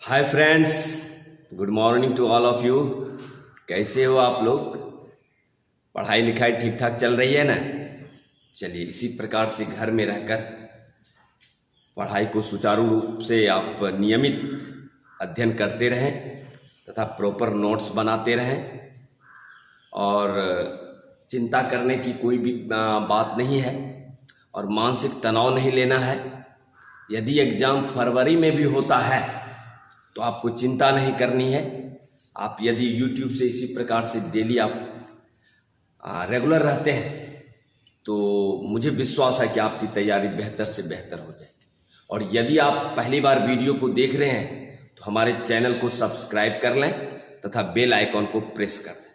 Hi friends, good morning to all of you. कैसे हो आप लोग? पढ़ाई लिखाई ठीक ठाक चल रही है ना? चलिए, इसी प्रकार से घर में रहकर पढ़ाई को सुचारू रूप से आप नियमित अध्ययन करते रहें तथा प्रॉपर नोट्स बनाते रहें। और चिंता करने की कोई भी बात नहीं है और मानसिक तनाव नहीं लेना है। यदि एग्ज़ाम फरवरी में भी होता है तो आपको चिंता नहीं करनी है। आप यदि यूट्यूब से इसी प्रकार से डेली आप रेगुलर रहते हैं तो मुझे विश्वास है कि आपकी तैयारी बेहतर से बेहतर हो जाएगी। और यदि आप पहली बार वीडियो को देख रहे हैं तो हमारे चैनल को सब्सक्राइब कर लें तथा बेल आइकॉन को प्रेस कर दें।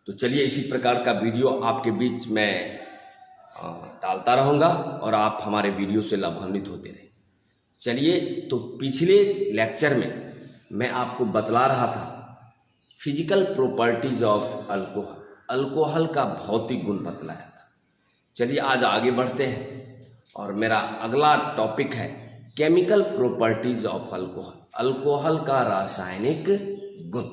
तो चलिए, इसी प्रकार का वीडियो आपके बीच में डालता रहूँगा और आप हमारे वीडियो से लाभान्वित होते रहें। चलिए, तो पिछले लेक्चर में मैं आपको बतला रहा था physical properties of alcohol, alcohol का भौतिक गुण बतलाया था। चलिए, आज आगे बढ़ते हैं और मेरा अगला टॉपिक है chemical properties of alcohol, alcohol का रासायनिक गुण।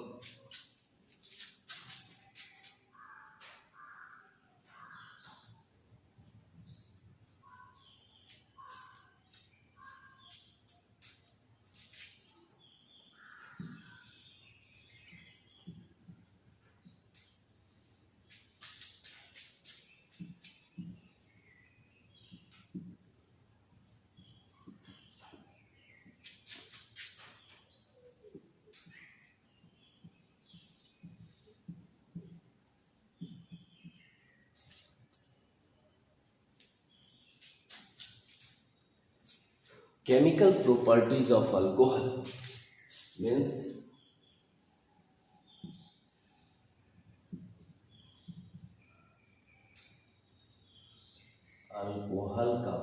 Chemical properties of alcohol means alcohol का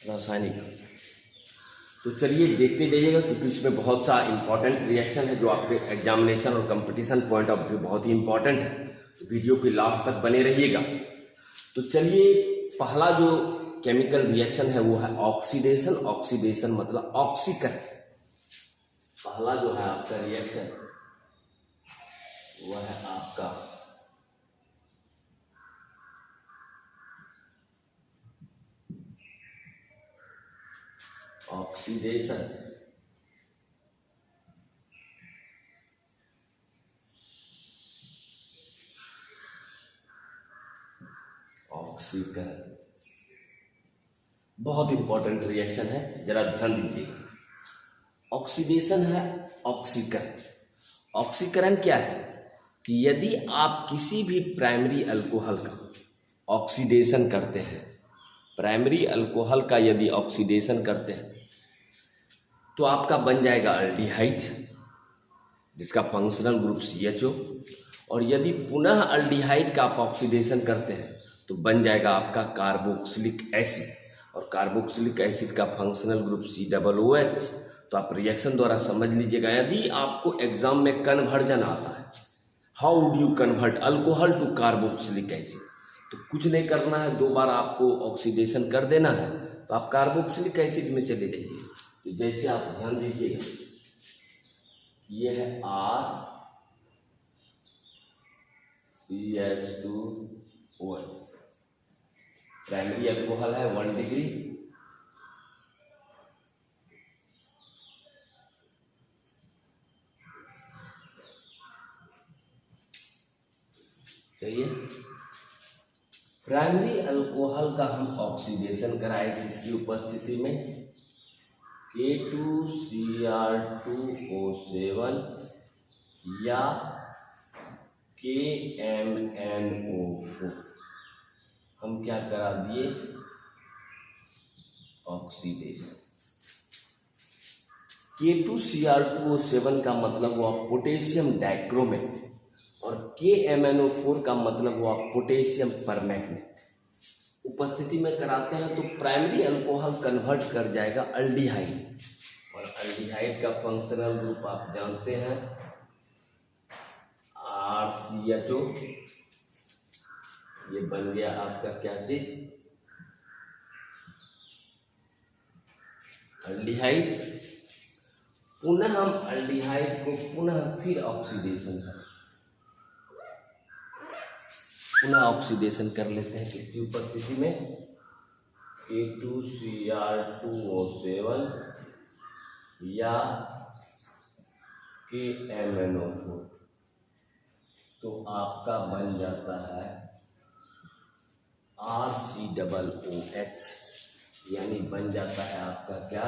रासायनिक। तो चलिए देखते जाइएगा, क्योंकि इसमें बहुत सा इंपॉर्टेंट रिएक्शन है जो आपके एग्जामिनेशन और कंपटीशन पॉइंट ऑफ व्यू बहुत ही इंपॉर्टेंट है। तो वीडियो के लास्ट तक बने रहिएगा। तो चलिए, पहला जो केमिकल रिएक्शन है वो है ऑक्सीडेशन। ऑक्सीडेशन मतलब ऑक्सीकरण। पहला जो है आपका रिएक्शन वो है आपका ऑक्सीडेशन। ऑक्सीकरण बहुत इंपॉर्टेंट रिएक्शन है, जरा ध्यान दीजिएगा। ऑक्सीडेशन है ऑक्सीकरण। ऑक्सीकरण क्या है कि यदि आप किसी भी प्राइमरी अल्कोहल का ऑक्सीडेशन करते हैं, प्राइमरी अल्कोहल का यदि ऑक्सीडेशन करते हैं तो आपका बन जाएगा अल्डिहाइड, जिसका फंक्शनल ग्रुप CHO। और यदि पुनः अल्डिहाइड का आप ऑक्सीडेशन करते हैं तो बन जाएगा आपका कार्बोक्सिलिक एसिड, और कार्बोक्सिलिक एसिड का फंक्शनल ग्रुप COOH। तो आप रिएक्शन द्वारा समझ लीजिएगा। यदि आपको एग्जाम में कन्वर्जन आता है, how would you convert alcohol to carboxylic acid, तो कुछ नहीं करना है, 2 बार आपको ऑक्सीडेशन कर देना है तो आप कार्बोक्सिलिक एसिड में चले जाइए। तो जैसे आप ध्यान दीजिएगा, ये है RCH2OH, प्राइमरी अल्कोहल है 1 डिग्री, सही है। प्राइमरी अल्कोहल का हम ऑक्सीडेशन कराए किसकी उपस्थिति में? K2Cr2O7 या KMNO4 हम क्या करा दिए? ऑक्सीडेशन। K2Cr2O7 का मतलब हुआ पोटेशियम डाइक्रोमेट और KMNO4 का मतलब हुआ पोटेशियम परमैंगनेट। उपस्थिति में कराते हैं तो प्राइमरी अल्कोहल कन्वर्ट कर जाएगा अल्डिहाइड, और एल्डिहाइड का फंक्शनल ग्रुप आप जानते हैं, RCHO। ये बन गया आपका क्या चीज, एल्डिहाइड। पुनः हम एल्डिहाइड को पुनः फिर ऑक्सीडेशन करें, पुनः ऑक्सीडेशन कर लेते हैं किसकी उपस्थिति में, K2Cr2O7 या KMnO4, तो आपका बन जाता है RCOOH, यानी बन जाता है आपका क्या,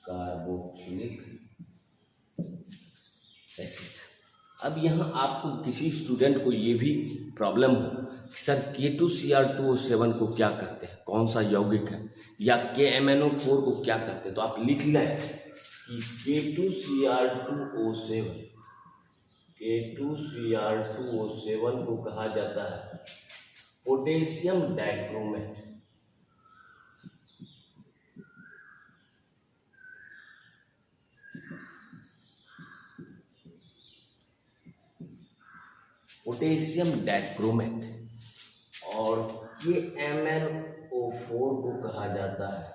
कार्बोक्सिलिक एसिड। अब यहाँ आपको किसी स्टूडेंट को ये भी प्रॉब्लम हो कि सर K2Cr2O7 को क्या कहते हैं, कौन सा यौगिक है, या KMnO4 को क्या कहते हैं, तो आप लिख लें कि K2Cr2O7 को कहा जाता है पोटेशियम डाइक्रोमेट। Potassium dichromate. और KMnO4 को कहा जाता है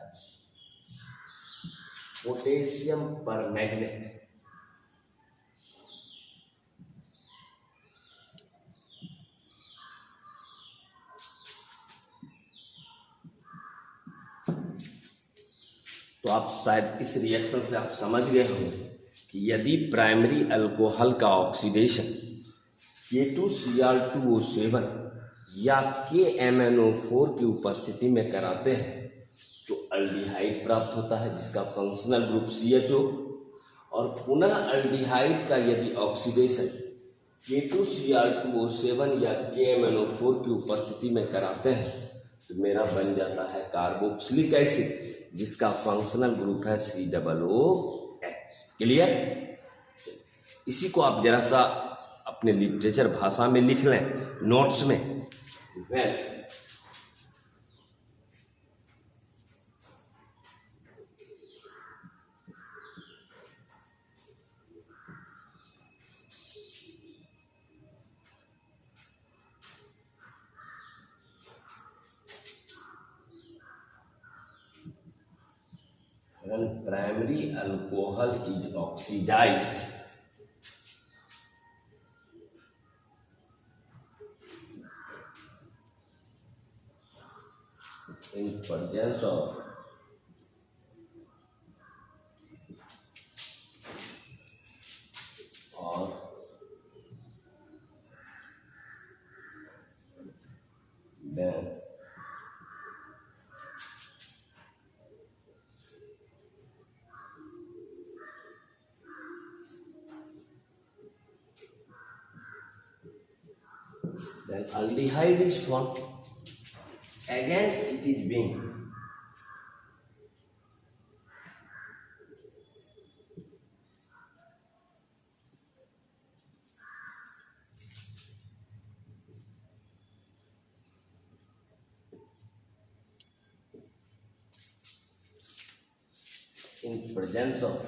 पोटेशियम परमैंगनेट। तो आप शायद इस रिएक्शन से आप समझ गए होंगे कि यदि प्राइमरी अल्कोहल का ऑक्सीडेशन K2Cr2O7 या KMnO4 की उपस्थिति में कराते हैं तो एल्डिहाइड प्राप्त होता है जिसका फंक्शनल ग्रुप CHO। और पुनः एल्डिहाइड का यदि ऑक्सीडेशन K2Cr2O7 या KMnO4 की उपस्थिति में कराते हैं तो मेरा बन जाता है कार्बोक्सिलिक एसिड जिसका फंक्शनल ग्रुप है COOH। क्लियर? इसी को आप जरा सा अपने लिटरेचर भाषा में लिख लें नोट्स में। When primary alcohol is oxidized, in presence of or then aldehyde is formed. Again it is being in presence of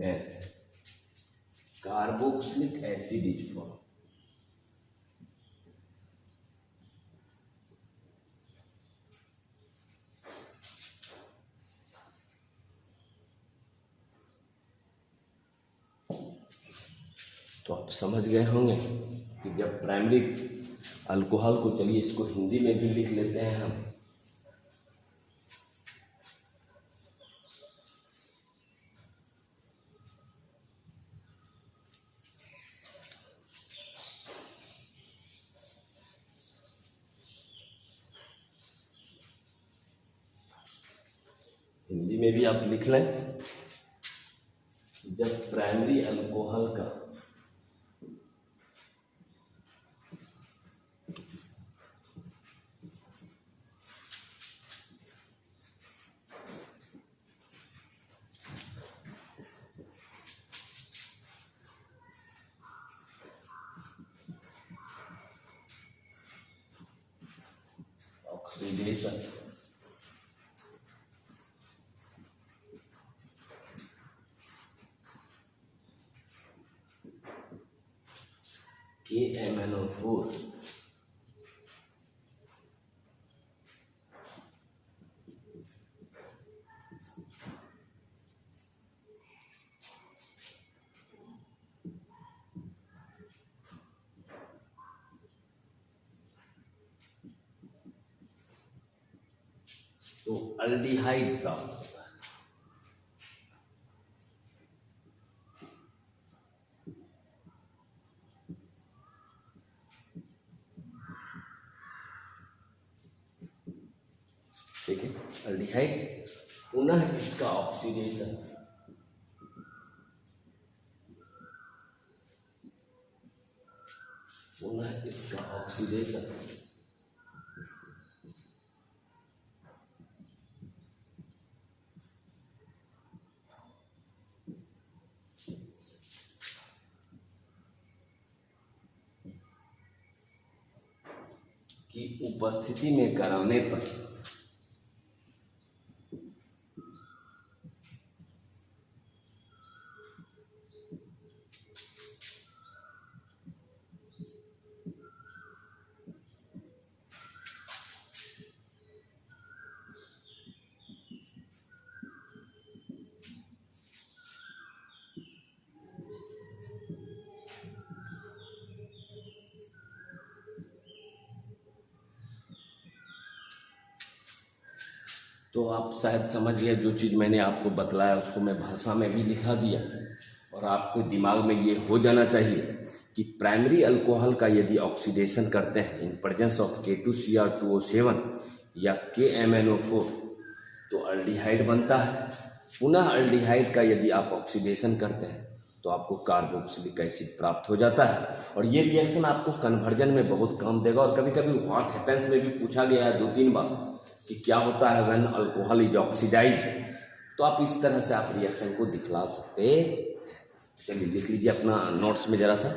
then carboxylic acid is formed. तो आप समझ गए होंगे कि जब प्राइमरी अल्कोहल को, चलिए इसको हिंदी में भी लिख लेते हैं हम, हिंदी में भी आप लिख लें। जब प्राइमरी अल्कोहल का ऑक्सीडेशन। KMnO4 तो अल्डिहाइड प्राप्त होता है। ठीक है, अल्डिहाइड पुनः इसका ऑक्सीडेशन, पुनः इसका ऑक्सीडेशन की उपस्थिति में कराने पर तो आप शायद समझ गए, जो चीज़ मैंने आपको बतलाया उसको मैं भाषा में भी लिखा दिया, और आपको दिमाग में ये हो जाना चाहिए कि प्राइमरी अल्कोहल का यदि ऑक्सीडेशन करते हैं इन प्रेजेंस ऑफ K2Cr2O7 या KMnO4 तो अल्डिहाइड बनता है। पुनः अल्डिहाइड का यदि आप ऑक्सीडेशन करते हैं तो आपको कार्बोक्सिलिक एसिड प्राप्त हो जाता है, और ये रिएक्शन आपको कन्वर्जन में बहुत काम देगा। और कभी कभी व्हाट हैपेंस में भी पूछा गया है 2-3 बार कि क्या होता है व्हेन अल्कोहल इज ऑक्सीडाइज, तो आप इस तरह से आप रिएक्शन को दिखला सकते। चलिए लिख लीजिए अपना नोट्स में जरा सा।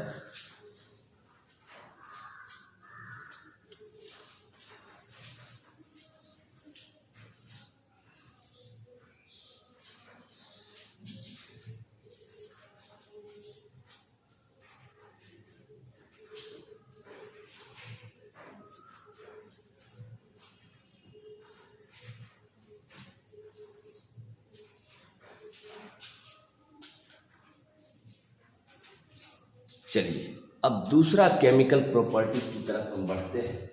चलिए अब दूसरा केमिकल प्रॉपर्टी की तरफ हम बढ़ते हैं।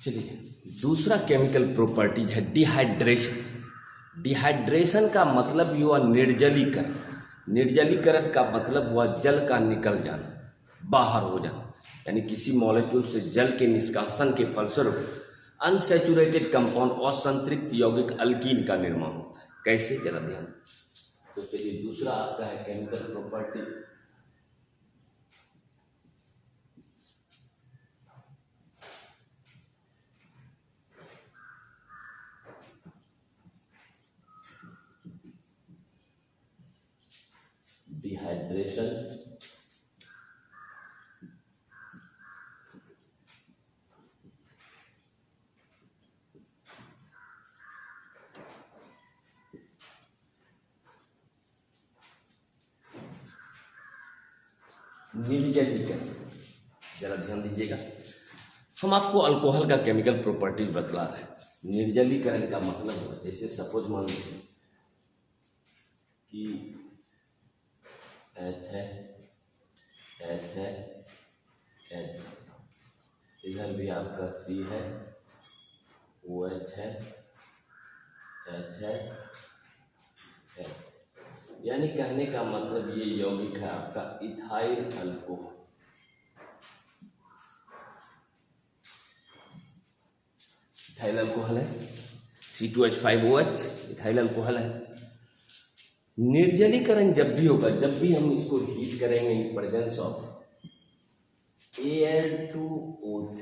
चलिए दूसरा केमिकल प्रॉपर्टीज है डिहाइड्रेशन। डिहाइड्रेशन का मतलब हुआ निर्जलीकरण। निर्जलीकरण का मतलब हुआ जल का निकल जाना, बाहर हो जाना, यानी किसी मॉलिक्यूल से जल के निष्कासन के फलस्वरूप अनसैचुरेटेड कंपाउंड और संतृप्त यौगिक अल्कीन का निर्माण होता है। कैसे, जरा ध्यान। तो चलिए दूसरा आपका है केमिकल प्रॉपर्टी डिहाइड्रेशन। निर्जलीकरण, जरा ध्यान दीजिएगा। हम आपको अल्कोहल का केमिकल प्रॉपर्टीज बतला रहे हैं। निर्जलीकरण का मतलब है, जैसे सपोज मान लीजिए कि H है, H है, H, इधर भी आपका C है, OH है, एच है एच, यानी कहने का मतलब ये यौगिक है आपका इथाइल अल्कोहल। इथाइल अल्कोहल है C2H5OH, इथाइल अल्कोहल है। निर्जलीकरण जब भी होगा, जब भी हम इसको हीट करेंगे in presence of Al2O3,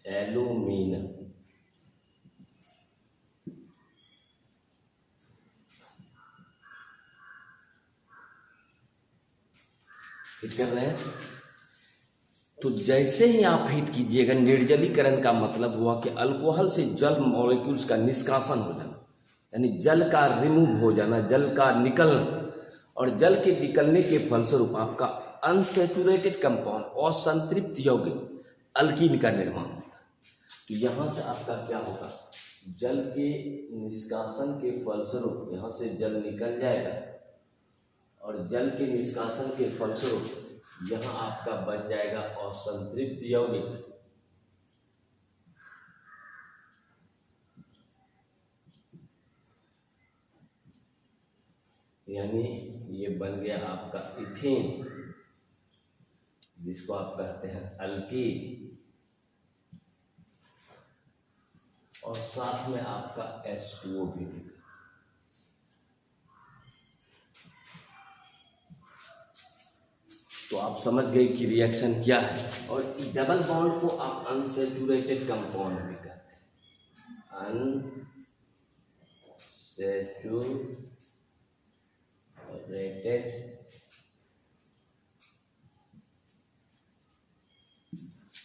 aluminium, heat कर रहे हैं, तो जैसे ही आप हीट कीजिएगा, निर्जलीकरण का मतलब हुआ कि अल्कोहल से जल मॉलिक्यूल्स का निष्कासन हो जाना, यानी जल का रिमूव हो जाना, जल का निकलना, और जल के निकलने के फलस्वरूप आपका अनसेचुरेटेड कंपाउंड और संतृप्त यौगिक अल्कीन का निर्माण होता है। तो यहाँ से आपका क्या होगा, जल के निष्कासन के फलस्वरूप यहाँ से जल निकल जाएगा, और जल के निष्कासन के फलस्वरूप यहाँ आपका बन जाएगा असंतृप्त यौगिक, यानी ये बन गया आपका इथेन, जिसको आप कहते हैं अल्कीन, और साथ में आपका H2O भी निकला। तो आप समझ गए कि रिएक्शन क्या है। और डबल बॉन्ड को आप अनसेचुरेटेड कंपाउंड भी कहते हैं, अनसेचुरेटेड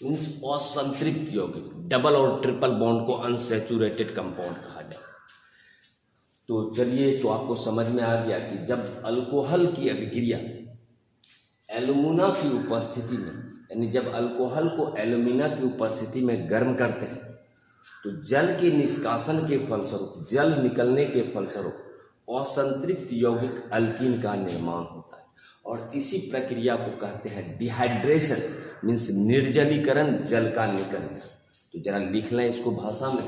मीन्स असंतृप्त यौगिक। डबल और ट्रिपल बॉन्ड को अनसेचुरेटेड कंपाउंड कहा जाता है। तो चलिए, तो आपको समझ में आ गया कि जब अल्कोहल की अभिक्रिया एल्यूमिना की उपस्थिति में, यानी जब अल्कोहल को एल्यूमिना की उपस्थिति में गर्म करते हैं, तो जल के निष्कासन के फलस्वरूप, जल निकलने के फलस्वरूप असंतृप्त यौगिक अल्कीन का निर्माण होता है। और इसी प्रक्रिया को कहते हैं डिहाइड्रेशन, मीन्स निर्जलीकरण, जल का निकलना। तो जरा लिख लें इसको भाषा में।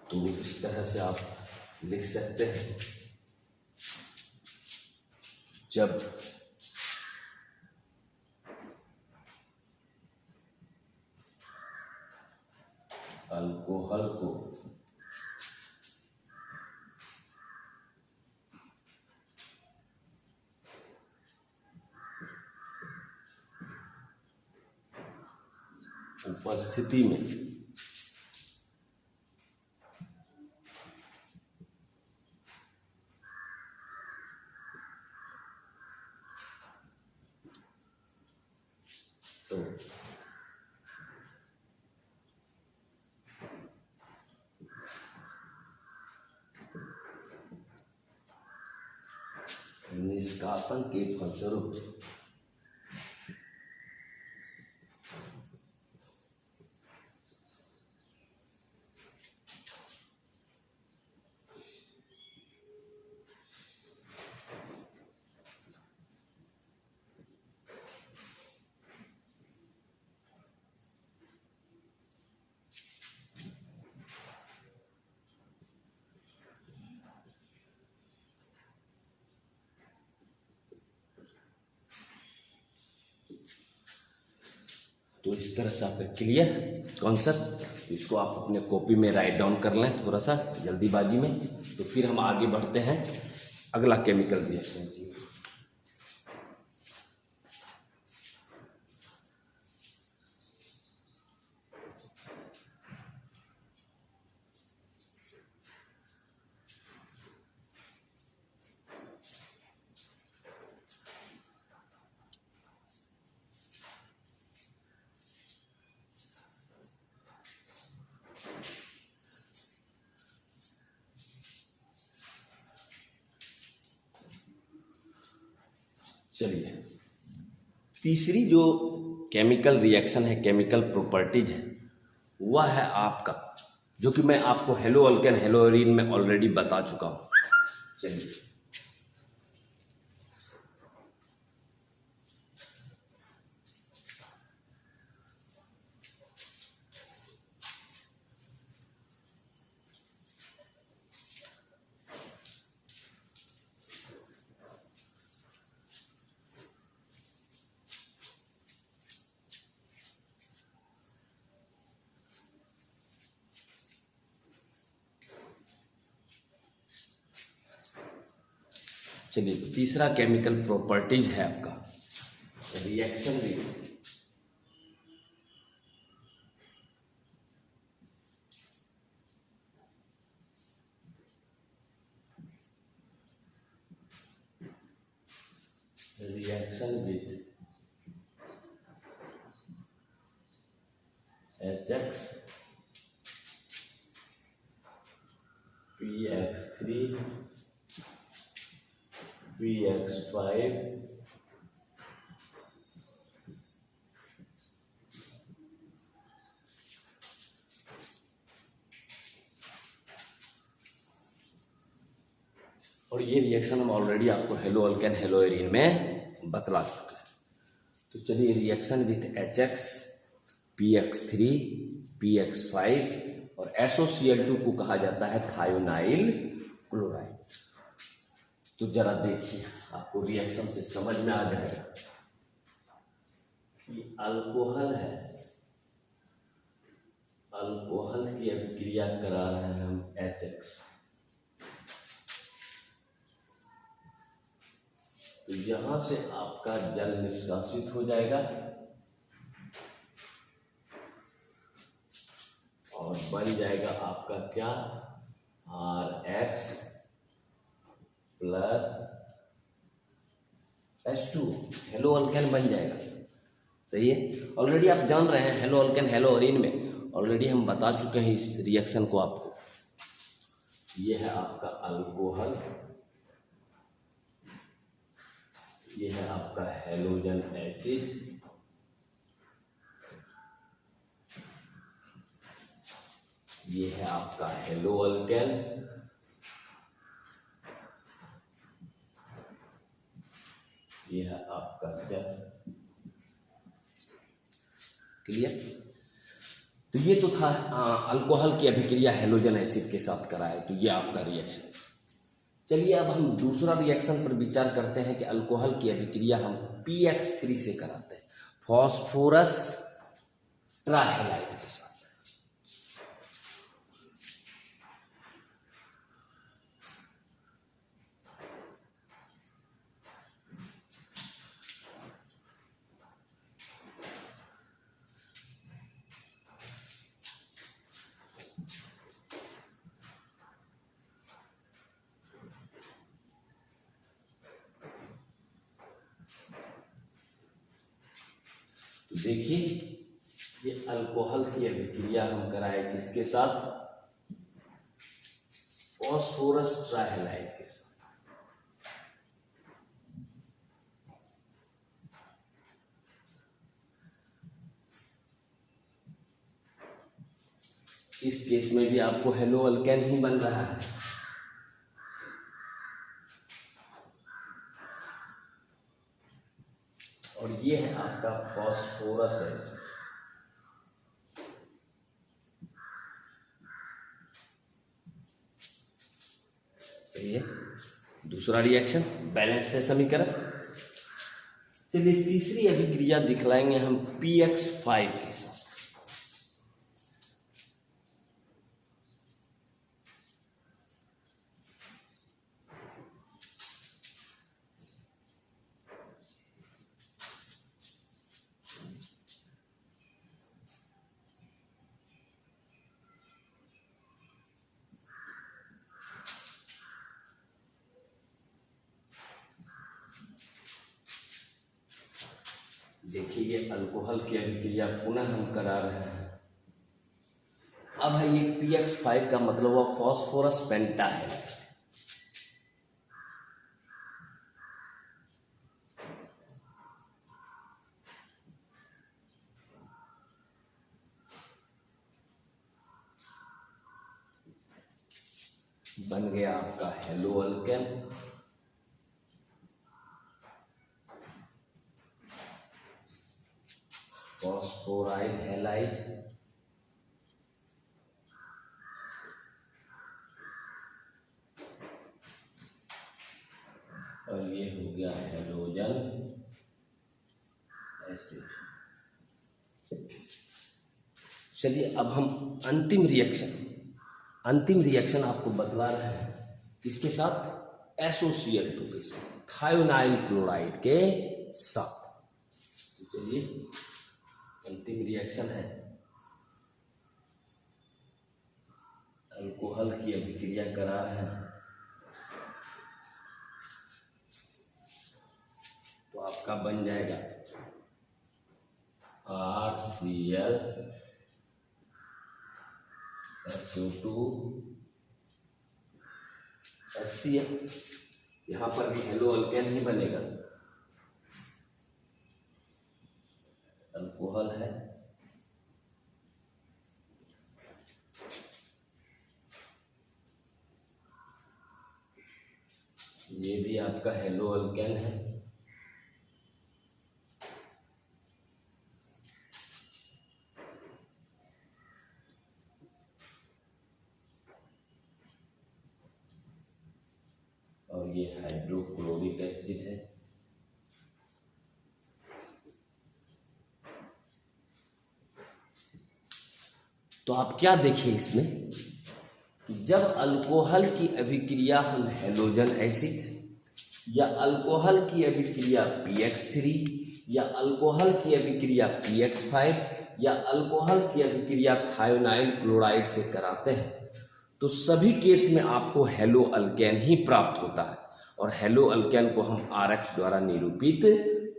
तो इस तरह से आप लिख सकते हैं, जब अल्कोहल को उपस्थिति में तो निष्कासन के फलस्वरूप इस तरह से आपका क्लियर कॉन्सेप्ट, इसको आप अपने कॉपी में राइट डाउन कर लें थोड़ा सा जल्दीबाजी में। तो फिर हम आगे बढ़ते हैं अगला केमिकल रिएक्शन की। चलिए, तीसरी जो केमिकल रिएक्शन है, केमिकल प्रॉपर्टीज है, वह है आपका, जो कि मैं आपको हेलो अल्केन हेलोअरीन में ऑलरेडी बता चुका हूं। चलिए, चलिए तो तीसरा केमिकल प्रॉपर्टीज है आपका reaction with HX PX3 PX5 और ये रिएक्शन हम ऑलरेडी आपको हेलो अल्केन हेलोअरीन में बतला चुके हैं। तो चलिए, reaction with HX PX3 PX5 और SOCl2 को कहा जाता है थायोनाइल क्लोराइड। तो जरा देखिए, आपको रिएक्शन से समझ में आ जाएगा कि अल्कोहल है, अल्कोहल की अभिक्रिया करा रहे हैं हम HX, तो यहां से आपका जल निष्कासित हो जाएगा और बन जाएगा आपका क्या, RX plus H2, hello alkane बन जाएगा। सही है, ऑलरेडी आप जान रहे हैं हेलो अल्केन हेलोअरीन में ऑलरेडी हम बता चुके हैं इस रिएक्शन को आपको। ये है आपका अल्कोहल, ये है आपका हेलोजन एसिड, ये है आपका हेलो अल्केन, ये है आपका क्या, क्लियर। तो ये तो था अल्कोहल की अभिक्रिया हेलोजन एसिड के साथ कराए, तो ये आपका रिएक्शन। चलिए, अब हम दूसरा रिएक्शन पर विचार करते हैं कि अल्कोहल की अभिक्रिया हम PX3 से कराते हैं, फॉस्फोरस ट्राइहैलाइड के साथ। तो देखिए, ये अल्कोहल की अभिक्रिया हम कराए किसके साथ, फॉस्फोरस ट्राइहैलाइड के साथ। इस केस में भी आपको हेलो अल्केन ही बन रहा है। और ये है आपका फॉस्फोरस एसिड। सही है, दूसरा रिएक्शन बैलेंस है समीकरण। चलिए तीसरी अभिक्रिया दिखलाएंगे हम PX5 के साथ। देखिए ये अल्कोहल की अभिक्रिया पुनः हम करा रहे हैं। अब है ये PX5 का मतलब हुआ फास्फोरस पेंटाहाइड। बन गया आपका हेलो अल्केन। फॉस्फोराइल हैलाइड, और ये हो गया हेलोजन एसिड। चलिए अब हम अंतिम रिएक्शन आपको बतला रहे हैं किसके साथ? SOCl2 के साथ, थायोनाइल क्लोराइड के साथ। तो चलिए अंतिम रिएक्शन है, अल्कोहल की अभिक्रिया करा रहे हैं। तो आपका बन जाएगा RCl SO2 HCl। यहां पर भी हेलो अल्केन ही बनेगा, अल्कोहल है, ये भी आपका हेलो अल्केन है, और ये हाइड्रोक्लोरिक एसिड है। तो आप क्या देखिए इसमें कि जब अल्कोहल की अभिक्रिया हम हेलोजन एसिड, या अल्कोहल की अभिक्रिया PX3, या अल्कोहल की अभिक्रिया PX5, या अल्कोहल की अभिक्रिया थायोनाइल क्लोराइड से कराते हैं, तो सभी केस में आपको हेलो अल्केन ही प्राप्त होता है। और हेलो अल्केन को हम RX द्वारा निरूपित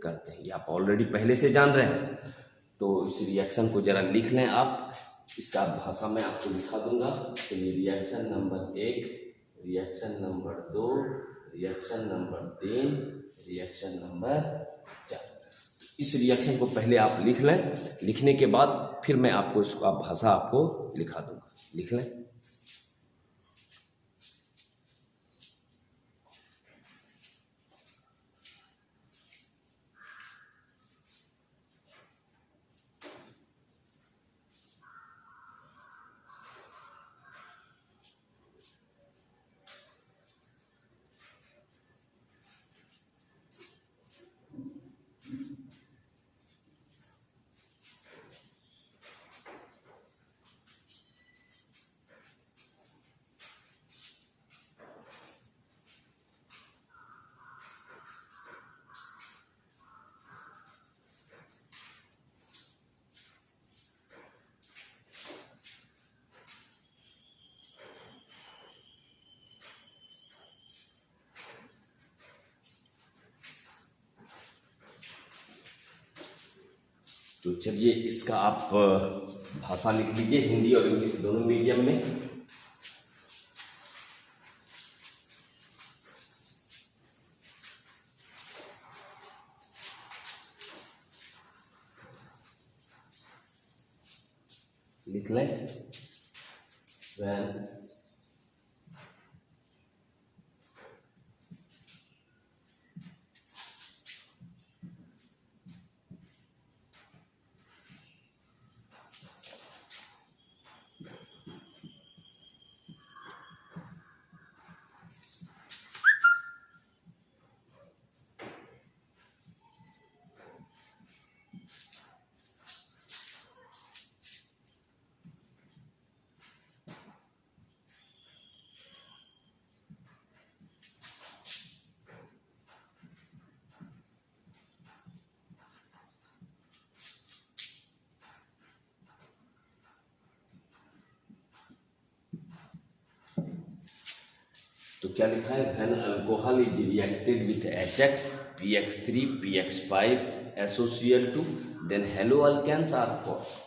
करते हैं, ये आप ऑलरेडी पहले से जान रहे हैं। तो इस रिएक्शन को जरा लिख लें आप, इसका भाषा में आपको लिखा दूंगा। तो ये reaction number 1, reaction number 2, reaction number 3, reaction number 4। इस रिएक्शन को पहले आप लिख लें, लिखने के बाद फिर मैं आपको इसका भाषा आपको लिखा दूंगा। लिख लें। तो चलिए इसका आप भाषा लिख लीजिए, हिंदी और इंग्लिश दोनों मीडियम में। लिख लें। when तो क्या लिखा है, when alcohol is reacted with HX, PX3, PX5, SOCl2, then halo alkanes are formed.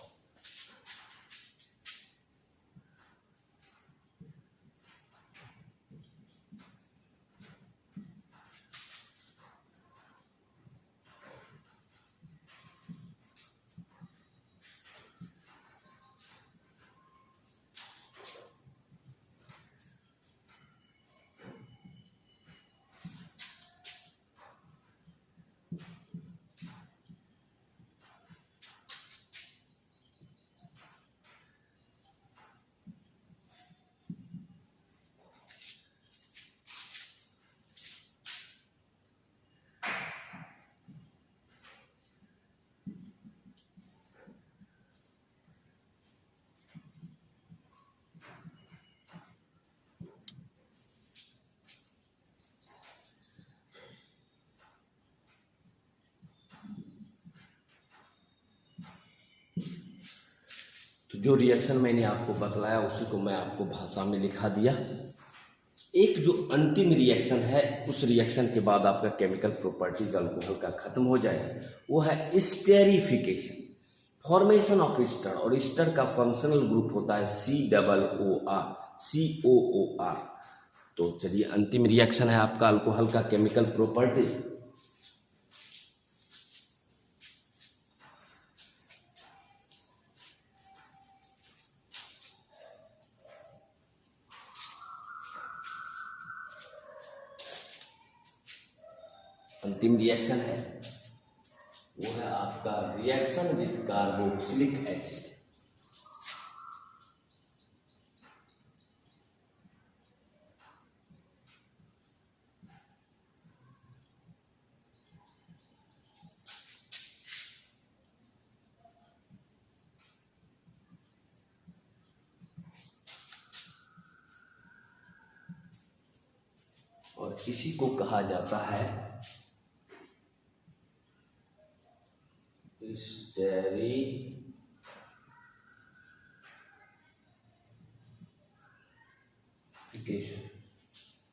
तो जो रिएक्शन मैंने आपको बतलाया उसी को मैं आपको भाषा में लिखा दिया। एक जो अंतिम रिएक्शन है, उस रिएक्शन के बाद आपका केमिकल प्रॉपर्टीज अल्कोहल का खत्म हो जाएगा, वो है स्टेरिफिकेशन, फॉर्मेशन ऑफ ईस्टर। और ईस्टर का फंक्शनल ग्रुप होता है COOR, COOR। तो चलिए, अंतिम रिएक्शन है आपका अल्कोहल का केमिकल प्रॉपर्टीज। अंतिम रिएक्शन है वो है आपका रिएक्शन विथ कार्बोक्सिलिक एसिड। और इसी को कहा जाता है स्टेरिफिकेशन,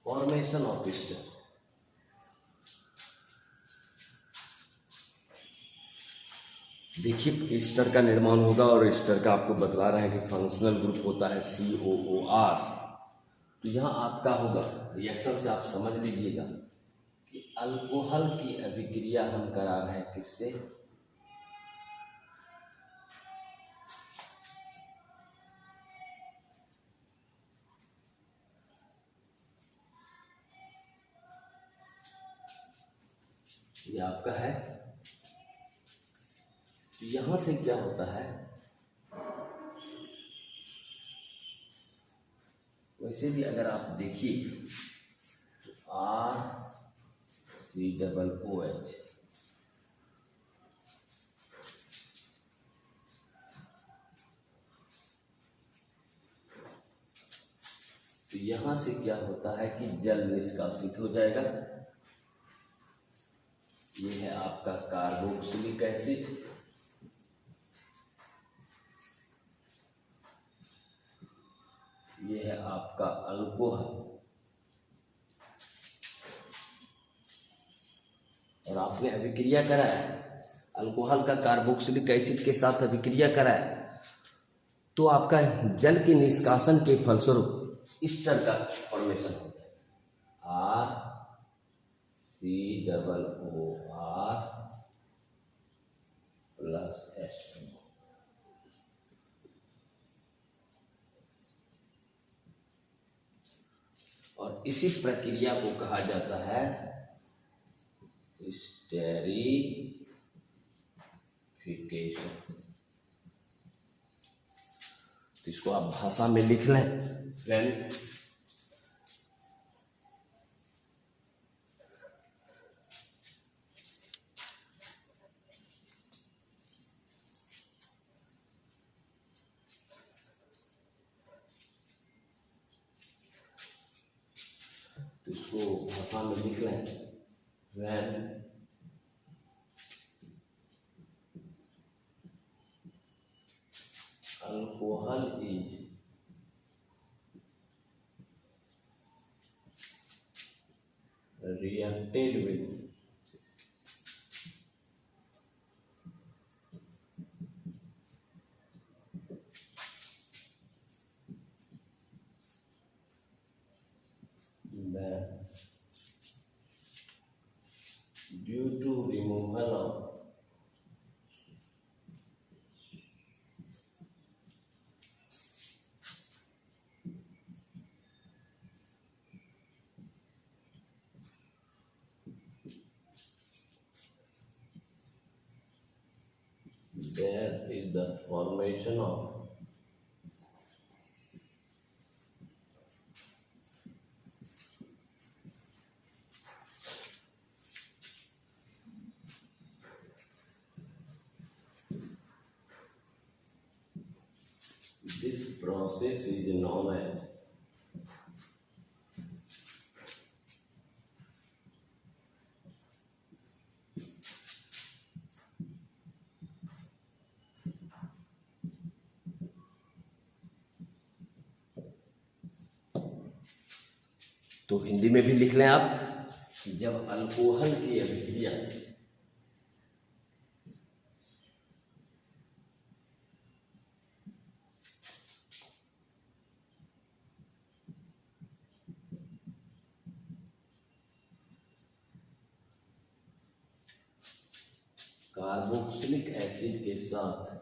फॉर्मेशन ऑफ ईस्टर। देखिए, ईस्टर का निर्माण होगा और ईस्टर का आपको बतला रहा है कि फंक्शनल ग्रुप होता है COOR। तो यहाँ आपका होगा रिएक्शन से आप समझ लीजिएगा कि अल्कोहल की अभिक्रिया हम करा रहे हैं किससे, ये आपका है। तो यहां से क्या होता है, वैसे भी अगर आप देखिए तो R3OH, तो यहां से क्या होता है कि जल निष्कासित हो जाएगा। ये है आपका कार्बोक्सिलिक एसिड, ये है आपका अल्कोहल, और आपने अभिक्रिया कराया अल्कोहल का कार्बोक्सिलिक एसिड के साथ अभिक्रिया कराया, तो आपका जल के निष्कासन के फलस्वरूप ईस्टर का फॉर्मेशन हो जाएगा, RCOOR प्लस H2। और इसी प्रक्रिया को कहा जाता है स्टेरिफिकेशन। तो इसको आप भाषा में लिख लें, व्हेन तो इसको भाषा में लिख लें, when alcohol is reacted with that due to removal of there is the formation of this process is known as तो हिंदी में भी लिख लें आप कि जब अल्कोहल की अभिक्रिया कार्बोक्सिलिक एसिड के साथ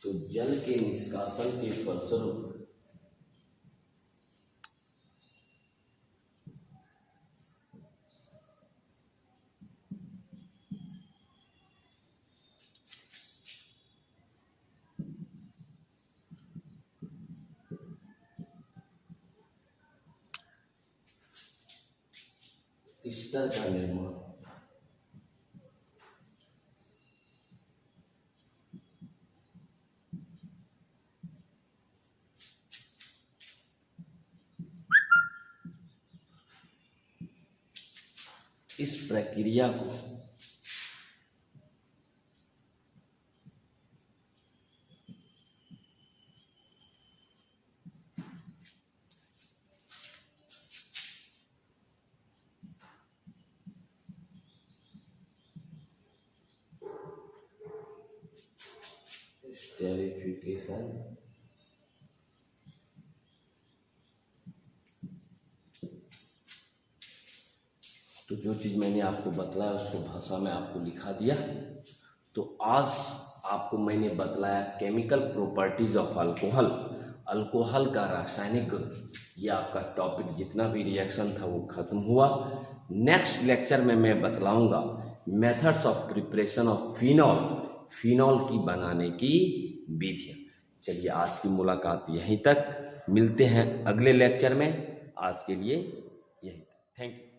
तो जल के निष्कासन के फलस्वरूप स्तर का निर्माण इस प्रक्रिया को स्टेरिफिकेशन तो जो चीज़ मैंने आपको बतलाया उसको भाषा में आपको लिखा दिया। तो आज आपको मैंने बतलाया chemical properties of alcohol, alcohol का रासायनिक गुण। ये आपका टॉपिक जितना भी रिएक्शन था वो खत्म हुआ। नेक्स्ट लेक्चर में मैं बतलाऊंगा methods of preparation of phenol, phenol की बनाने की विधियाँ। चलिए आज की मुलाकात यहीं तक, मिलते हैं अगले लेक्चर में। आज के लिए यहीं तक, थैंक यू।